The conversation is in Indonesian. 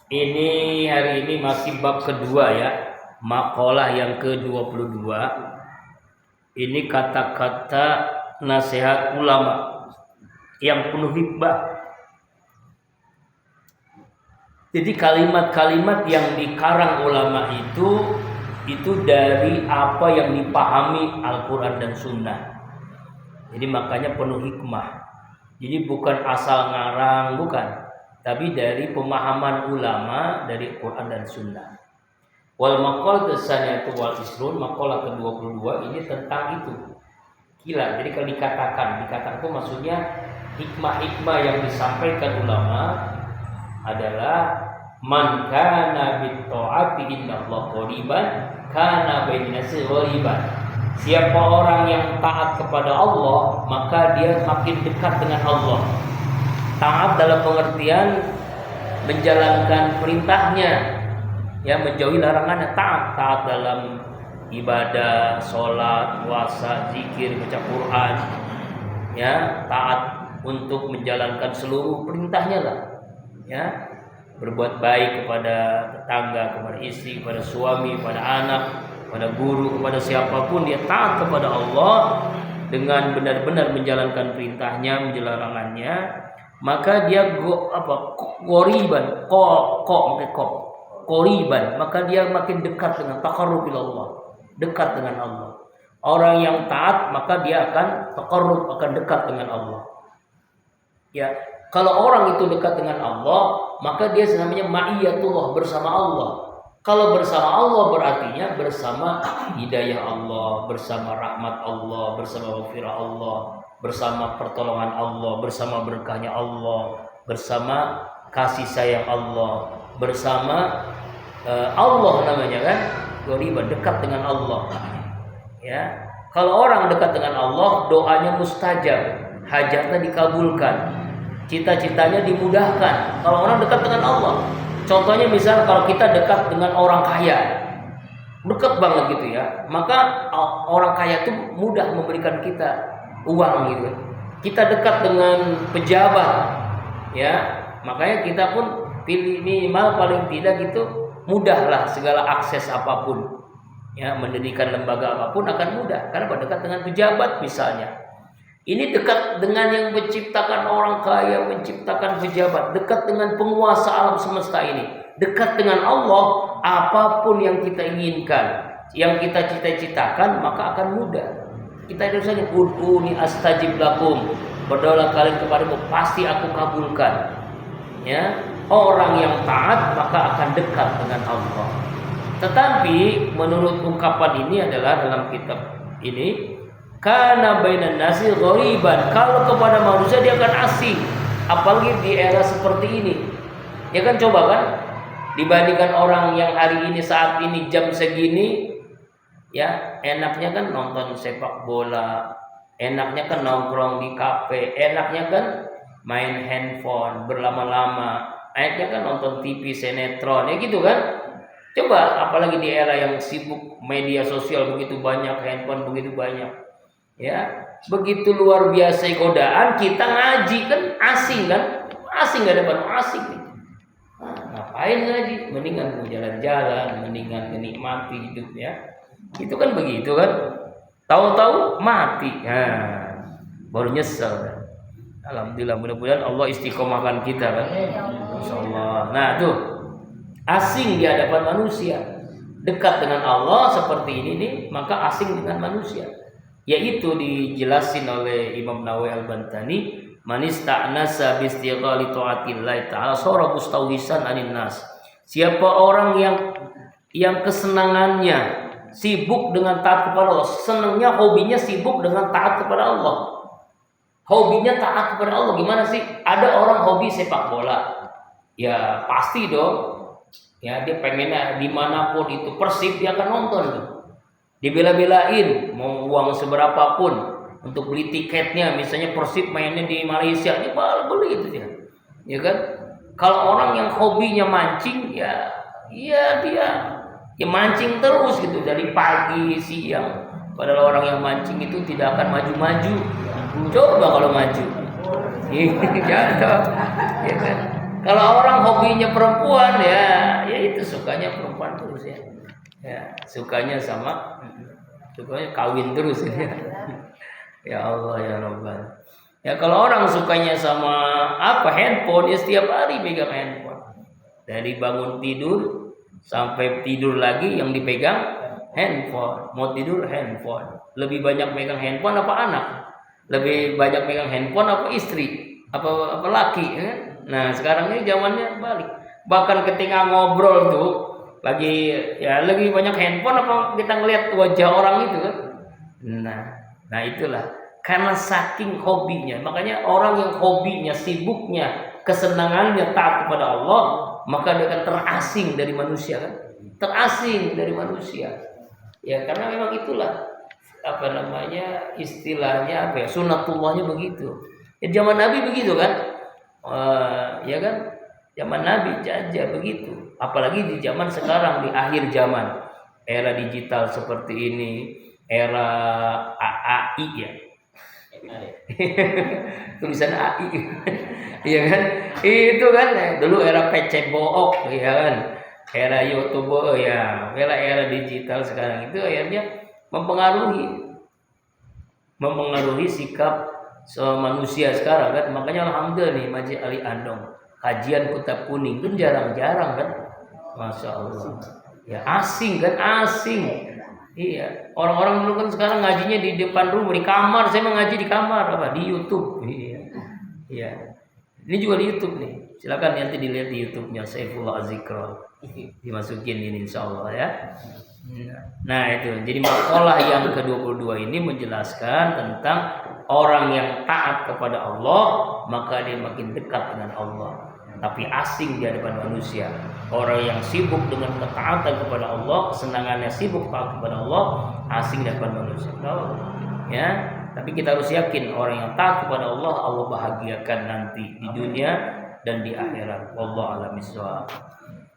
Ini hari ini masih bab kedua ya, makalah yang ke-22. Ini kata-kata nasihat ulama yang penuh hikmah. Jadi kalimat-kalimat yang dikarang ulama itu dari apa yang dipahami Al-Quran dan Sunnah. Jadi makanya penuh hikmah. Jadi bukan asal ngarang, bukan, tapi dari pemahaman ulama dari Quran dan Sunnah. Wal maqal tsaniyatu wal isrun, maqalah ke-22 ini tentang itu. Gila, jadi kalau dikatakan itu maksudnya hikmah-hikmah yang disampaikan ulama adalah man kana bit ta'ati innallaha qariban kana bainasi ghariban. Siapa orang yang taat kepada Allah, maka dia makin dekat dengan Allah. Taat dalam pengertian menjalankan perintahnya, ya, menjauhi larangannya. Taat dalam ibadah, sholat, puasa, zikir, baca Quran, ya, taat untuk menjalankan seluruh perintahnya lah, ya, berbuat baik kepada tetangga, kepada istri, kepada suami, kepada anak, kepada guru, kepada siapapun. Dia taat kepada Allah dengan benar-benar menjalankan perintahnya, menjalankan larangannya, maka dia qoriban, maka dia makin dekat dengan taqarrub Allah, dekat dengan Allah. Orang yang taat maka dia akan taqarrub, akan dekat dengan Allah. Ya, kalau orang itu dekat dengan Allah, maka dia namanya ma'iyatullah, bersama Allah. Kalau bersama Allah berartinya bersama hidayah Allah, bersama rahmat Allah, bersama maghfirah Allah, bersama pertolongan Allah, bersama berkahnya Allah, bersama kasih sayang Allah, bersama Allah namanya kan, qariban, dekat dengan Allah. Ya, kalau orang dekat dengan Allah, doanya mustajab, hajatnya dikabulkan, cita-citanya dimudahkan. Kalau orang dekat dengan Allah, contohnya misal kalau kita dekat dengan orang kaya, dekat banget gitu ya, maka orang kaya itu mudah memberikan kita uang gitu. Kita dekat dengan pejabat, ya, makanya kita pun pilih minimal paling tidak gitu, mudahlah segala akses apapun, ya, mendirikan lembaga apapun akan mudah karena dekat dengan pejabat misalnya. Ini dekat dengan yang menciptakan orang kaya, menciptakan pejabat, dekat dengan penguasa alam semesta ini, dekat dengan Allah. Apapun yang kita inginkan, yang kita cita-citakan, maka akan mudah. Kita itu saja, ud'uni astajib lakum, berdoalah kalian kepadaku, pasti aku kabulkan. Ya, orang yang taat maka akan dekat dengan Allah. Tetapi menurut ungkapan ini adalah dalam kitab ini, kana bainan nasi ghariban, kalau kepada manusia dia akan asing, apalagi di era seperti ini. Ya kan, coba kan, dibandingkan orang yang hari ini saat ini jam segini, ya, enaknya kan nonton sepak bola, enaknya kan nongkrong di kafe, enaknya kan main handphone berlama-lama, enaknya kan nonton TV, sinetron, ya gitu kan. Coba apalagi di era yang sibuk media sosial begitu banyak, handphone begitu banyak, ya, begitu luar biasa godaan. Kita ngaji kan asing kan, asing, gak ada barang asing nih. Ngapain ngaji, mendingan jalan-jalan, mendingan menikmati hidup, ya, itu kan begitu kan. Tahu-tahu mati, baru nyesel kan. Alhamdulillah, mudah-mudahan Allah istiqomahkan kita kan, insyaallah. Nah tuh, asing di hadapan manusia, dekat dengan Allah seperti ini nih, maka asing dengan manusia. Yaitu dijelasin oleh Imam Nawawi Al-Bantani, man ista'nasa bi istighali ta'atillah ta'ala sara mustawhisan anin nas. Siapa orang yang kesenangannya sibuk dengan taat kepada Allah, senangnya, hobinya sibuk dengan taat kepada Allah. Hobinya taat kepada Allah. Gimana sih? Ada orang hobi sepak bola, ya pasti dong, ya, dia pengennya dimanapun itu Persib dia akan nonton tuh, dibela-belain, mau uang seberapapun untuk beli tiketnya. Misalnya Persib mainnya di Malaysia, dia beli itu dia, ya kan. Kalau orang yang hobinya mancing, ya dia mancing terus gitu dari pagi siang. Padahal orang yang mancing itu tidak akan maju-maju. Coba kalau maju, jatuh, ya kan. Kalau orang hobinya perempuan ya itu sukanya perempuan terus ya. Ya, sukanya kawin terus ya. Ya Allah ya Rabbal. Ya kalau orang sukanya sama handphone ya setiap hari pegang handphone. Dari bangun tidur sampai tidur lagi yang dipegang handphone. Mau tidur handphone. Lebih banyak pegang handphone apa anak? Lebih banyak pegang handphone apa istri? Apa laki ya? Nah, sekarang ini zamannya balik. Bahkan ketika ngobrol tuh lagi lebih banyak handphone apa kita ngelihat wajah orang itu kan. Nah itulah karena saking hobinya. Makanya orang yang hobinya, sibuknya, kesenangannya taat kepada Allah, maka dia akan terasing dari manusia kan. Terasing dari manusia. Ya karena memang itulah istilahnya sunatullahnya begitu. Ya, zaman Nabi begitu kan. Ya kan? Zaman Nabi aja begitu. Apalagi di zaman sekarang, di akhir zaman, era digital seperti ini, era AI ya. Tulisan AI. Iya kan? Itu kan dulu era PC book ya kan. Era YouTube ya, era digital sekarang itu akhirnya mempengaruhi sikap manusia sekarang kan. Makanya alhamdulillah nih Masjid Ali Andong kajian Kitab Kuning kan jarang-jarang kan. Masya Allah. Ya asing. Iya. Orang-orang dulu kan sekarang ngajinya di depan rumah, di kamar. Saya mengaji di kamar di YouTube. Iya. Ini juga di YouTube nih. Silakan nanti dilihat di YouTube-nya Saifullah Azikra. Dimasukin ini insyaallah ya. Nah itu. Jadi makalah yang ke-22 ini menjelaskan tentang orang yang taat kepada Allah maka dia makin dekat dengan Allah. Tapi asing di hadapan manusia. Orang yang sibuk dengan ketaatan kepada Allah, kesenangannya sibuk taat kepada Allah, asing di hadapan manusia. Ya, tapi kita harus yakin orang yang taat kepada Allah, Allah bahagiakan nanti di dunia dan di akhirat. Wallahu a'lam bishawab.